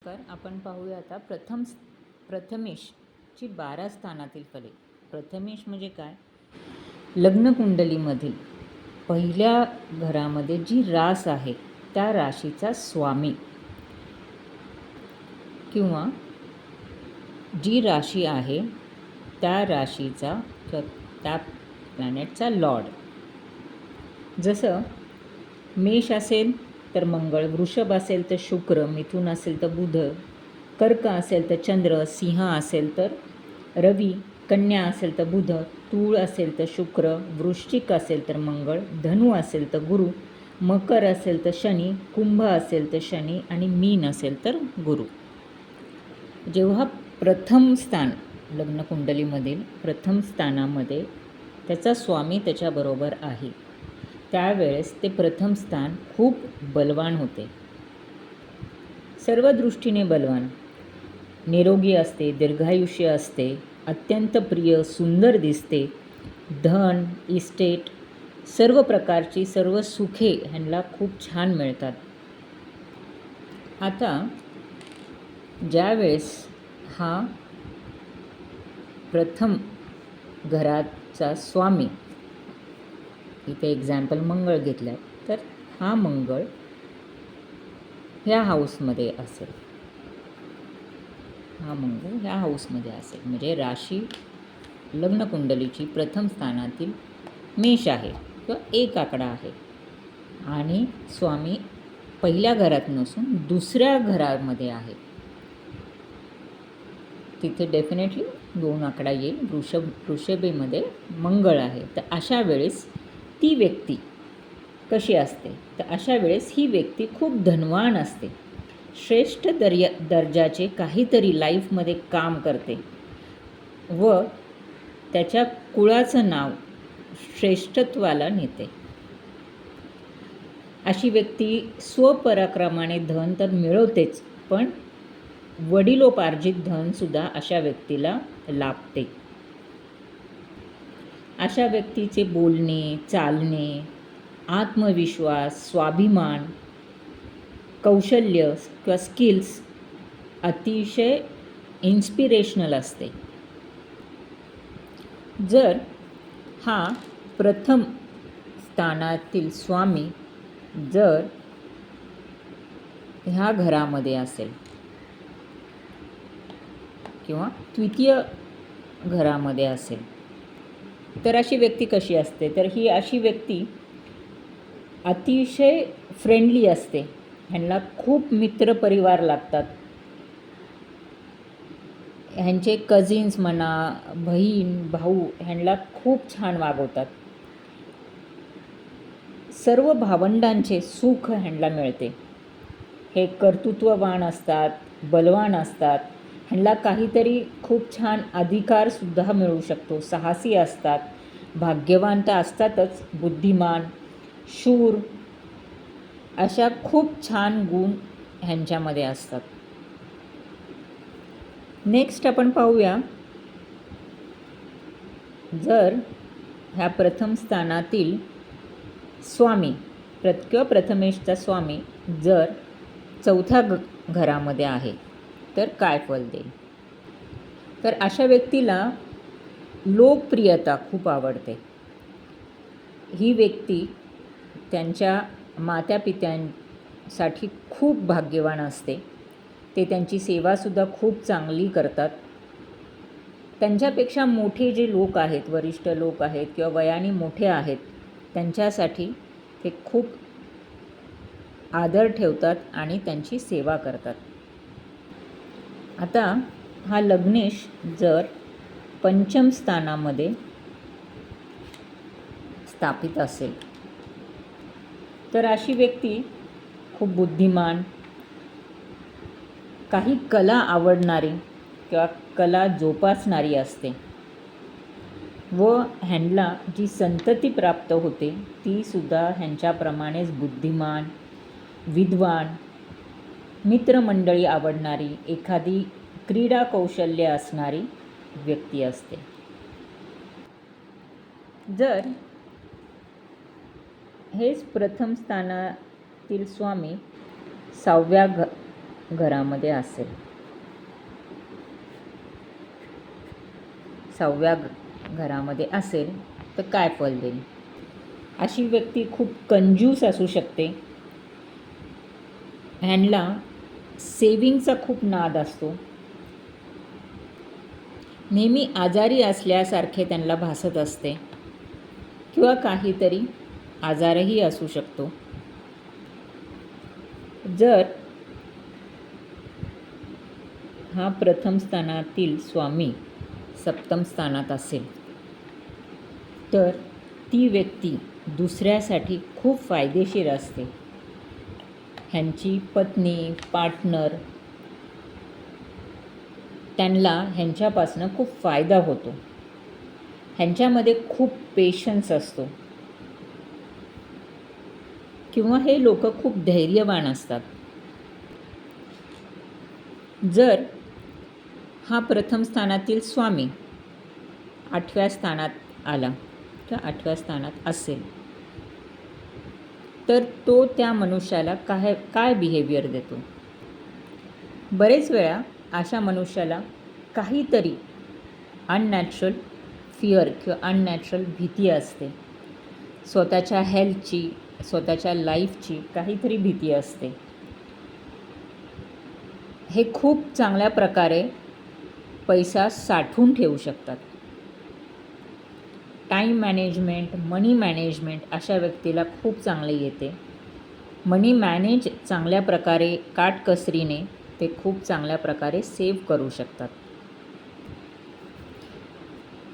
तर आपण पाहूया आता प्रथमेशची 12 स्थानातील फले. प्रथमेश म्हणजे काय? लग्नकुंडलीमधील पहिल्या घरामध्ये जी रास आहे त्या राशीचा स्वामी किंवा जी राशी आहे त्या राशीचा त्या प्लॅनेटचा लॉर्ड. जसं मेष असेल तर मंगळ, वृषभ असेल तर शुक्र, मिथुन असेल तर बुध, कर्क असेल तर चंद्र, सिंह असेल तर रवी, कन्या असेल तर बुध, तूळ असेल तर शुक्र, वृश्चिक असेल तर मंगळ, धनु असेल तर गुरु, मकर असेल तर शनी, कुंभ असेल तर शनी आणि मीन असेल तर गुरु. जेव्हा प्रथम स्थान लग्नकुंडलीमधील प्रथम स्थानामध्ये त्याचा स्वामी त्याच्याबरोबर आहे त्यावेळेस ते प्रथम स्थान खूप बलवान होते, सर्व दृष्टीने बलवान, निरोगी असते, दीर्घायुष्य असते, अत्यंत प्रिय, सुंदर दिसते, धन, इस्टेट, सर्व प्रकारची सर्व सुखे ह्यांना खूप छान मिळतात. आता ज्यावेळेस हा प्रथम घराचा स्वामी, इथे एक्झाम्पल मंगळ घेतलं आहे, तर हा मंगळ ह्या हाऊसमध्ये असेल, हा मंगळ ह्या हाऊसमध्ये असेल म्हणजे राशी लग्नकुंडलीची प्रथम स्थानातील मेष आहे किंवा एक आकडा आहे आणि स्वामी पहिल्या घरात नसून दुसऱ्या घरामध्ये आहे, तिथे डेफिनेटली 2 आकडा येईल. वृषभेमध्ये मंगळ आहे. तर अशा वेळेस ती व्यक्ती कशी असते? तर अशा वेळेस ही व्यक्ती खूप धनवान असते, श्रेष्ठ दर्जाचे काहीतरी लाईफमध्ये काम करते व त्याच्या कुळाचं नाव श्रेष्ठत्वाला नेते. अशी व्यक्ती स्वपराक्रमाने धन तर मिळवतेच, पण वडिलोपार्जित धनसुद्धा अशा व्यक्तीला लाभते. अशा व्यक्तीचे बोलणे, चालणे, आत्मविश्वास, स्वाभिमान, कौशल्य किंवा स्किल्स अतिशय इन्स्पिरेशनल असते. जर हा प्रथम स्थानातील स्वामी जर ह्या घरामध्ये असेल किंवा द्वितीय घरामध्ये असेल तर अशी व्यक्ती कशी असते? तर ही अशी व्यक्ती अतिशय फ्रेंडली असते, ह्यांना खूप मित्रपरिवार लागतात, ह्यांचे कझिन्स म्हणा, बहीण भाऊ ह्यांना खूप छान वागवतात, सर्व भावंडांचे सुख ह्यांना मिळते, हे कर्तृत्ववान असतात, बलवान असतात, ह्यांना काहीतरी खूप छान अधिकारसुद्धा मिळू शकतो, साहसी असतात, भाग्यवान तर असतातच, बुद्धिमान, शूर, अशा खूप छान गुण ह्यांच्यामध्ये असतात. नेक्स्ट आपण पाहूया, जर ह्या प्रथम स्थानातील स्वामी किंवा प्रथमेशचा स्वामी जर चौथ्या घरामध्ये आहे तर काय फल देईल? तर अशा व्यक्तीला लोकप्रियता खूप आवडते. ही व्यक्ती त्यांच्या मातापित्यांसाठी खूप भाग्यवान असते, ते त्यांची सेवासुद्धा खूप चांगली करतात. त्यांच्यापेक्षा मोठे जे लोक आहेत, वरिष्ठ लोक आहेत किंवा वयाने मोठे आहेत, त्यांच्यासाठी ते खूप आदर ठेवतात आणि त्यांची सेवा करतात. आता हा लग्नेश जर पंचम स्थानामध्ये स्थापित असेल तर अशी व्यक्ती खूप बुद्धिमान, काही कला आवडणारी किंवा कला जोपासणारी असते व ह्यांना जी संतती प्राप्त होते तीसुद्धा ह्यांच्याप्रमाणेच बुद्धिमान, विद्वान, मित्रमंडळी आवडणारी, एखादी क्रीडा कौशल्य असणारी व्यक्ती असते. जर हेच प्रथम स्थानातील स्वामी घरामध्ये असेल, 6व्या घरामध्ये असेल तर काय फल देईल? अशी व्यक्ती खूप कंजूस असू शकते. ह्यांना सेविंगचा खूप नाद असतो. नेहमी आजारी असल्यासारखे त्यांना भासत असते किंवा काहीतरी आजारही असू शकतो. जर हा प्रथम स्थानातील स्वामी सप्तम स्थानात असेल तर ती व्यक्ती दुसऱ्यासाठी खूप फायदेशीर असते. ह्यांची पत्नी, पार्टनर त्यांना ह्यांच्यापासून खूप फायदा होतो. ह्यांच्यामध्ये खूप पेशन्स असतो किंवा हे लोक खूप धैर्यवान असतात. जर हा प्रथम स्थानातील स्वामी 8व्या स्थानात आला किंवा 8व्या स्थानात असेल तर तो त्या मनुष्याला काय बिहेवियर देतो? बरेच वेळा अशा मनुष्याला काहीतरी अननॅचरल फिअर किंवा अननॅचरल भीती असते. स्वतःच्या हेल्थची, स्वतःच्या लाईफची काहीतरी भीती असते. हे खूप चांगल्या प्रकारे पैसा साठवून ठेवू शकतात. टाईम मॅनेजमेंट, मनी मॅनेजमेंट अशा व्यक्तीला खूप चांगले येते. मनी मॅनेज चांगल्या प्रकारे काटकसरीने ते खूप चांगल्या प्रकारे सेव्ह करू शकतात.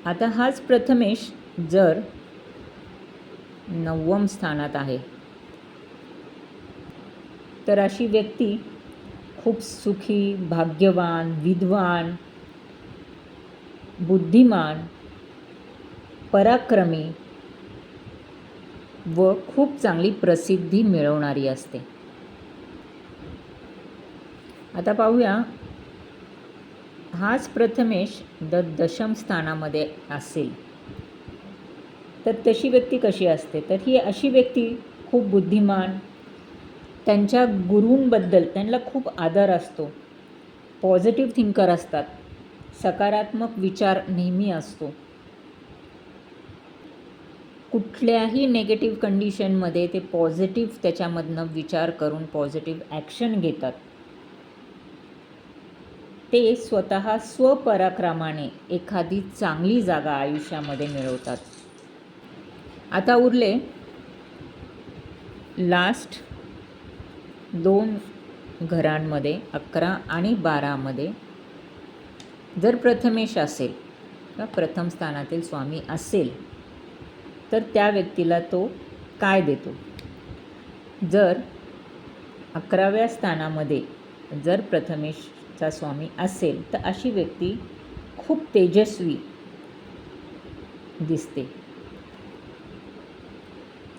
आता हाच प्रथमेश जर 9व्या स्थानात आहे तर अशी व्यक्ती खूप सुखी, भाग्यवान, विद्वान, बुद्धिमान, पराक्रमी व खूप चांगली प्रसिद्धी मिळवणारी असते. आता पाहूया हाच प्रथमेश दशम स्थानामध्ये असेल तर तशी व्यक्ती कशी असते? तर ही अशी व्यक्ती खूप बुद्धिमान, त्यांच्या गुरूंबद्दल त्यांना खूप आदर असतो, पॉझिटिव्ह थिंकर असतात, सकारात्मक विचार नेहमी असतो. कुठल्याही नेगेटिव्ह कंडिशनमध्ये ते पॉझिटिव्ह त्याच्यामधनं विचार करून पॉझिटिव्ह ॲक्शन घेतात. ते स्वतः स्वपराक्रमाने एखादी चांगली जागा आयुष्यामध्ये मिळवतात. आता उरले लास्ट 2 घरांमध्ये 11 आणि 12मध्ये जर प्रथमेश असेल किंवा प्रथम स्थानातील स्वामी असेल तर त्या व्यक्तीला तो काय देतो? जर 11व्या स्थानामध्ये जर प्रथमेशचा स्वामी असेल तर अशी व्यक्ती खूप तेजस्वी दिसते.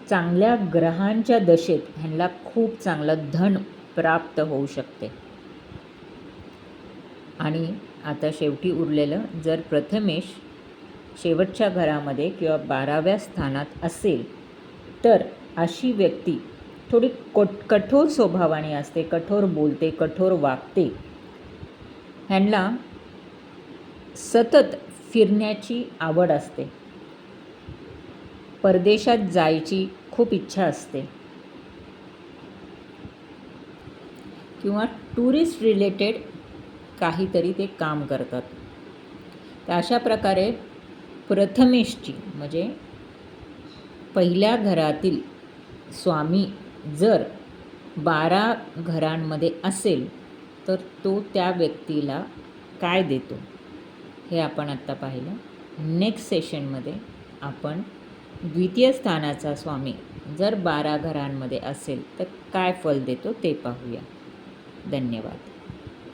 चांगल्या ग्रहांच्या दशेत ह्यांना खूप चांगलं धन प्राप्त होऊ शकते. आणि आता शेवटी उरलेलं जर प्रथमेश शेवटच्या घरामध्ये किंवा 12व्या स्थानात असेल तर अशी व्यक्ती थोडी कठोर स्वभावाने असते, कठोर बोलते, कठोर वागते. ह्यांना सतत फिरण्याची आवड असते, परदेशात जायची खूप इच्छा असते किंवा टुरिस्ट रिलेटेड काहीतरी ते काम करतात. तर अशा प्रकारे प्रथमेशची म्हणजे पहिल्या घरातील स्वामी जर 12 घरांमध्ये असेल तर तो त्या व्यक्तीला काय देतो हे आपण आत्ता पाहिलं. नेक्स्ट सेशनमध्ये आपण द्वितीय स्थानाचा स्वामी जर 12 घरांमध्ये असेल तर काय फल देतो ते पाहूया. धन्यवाद.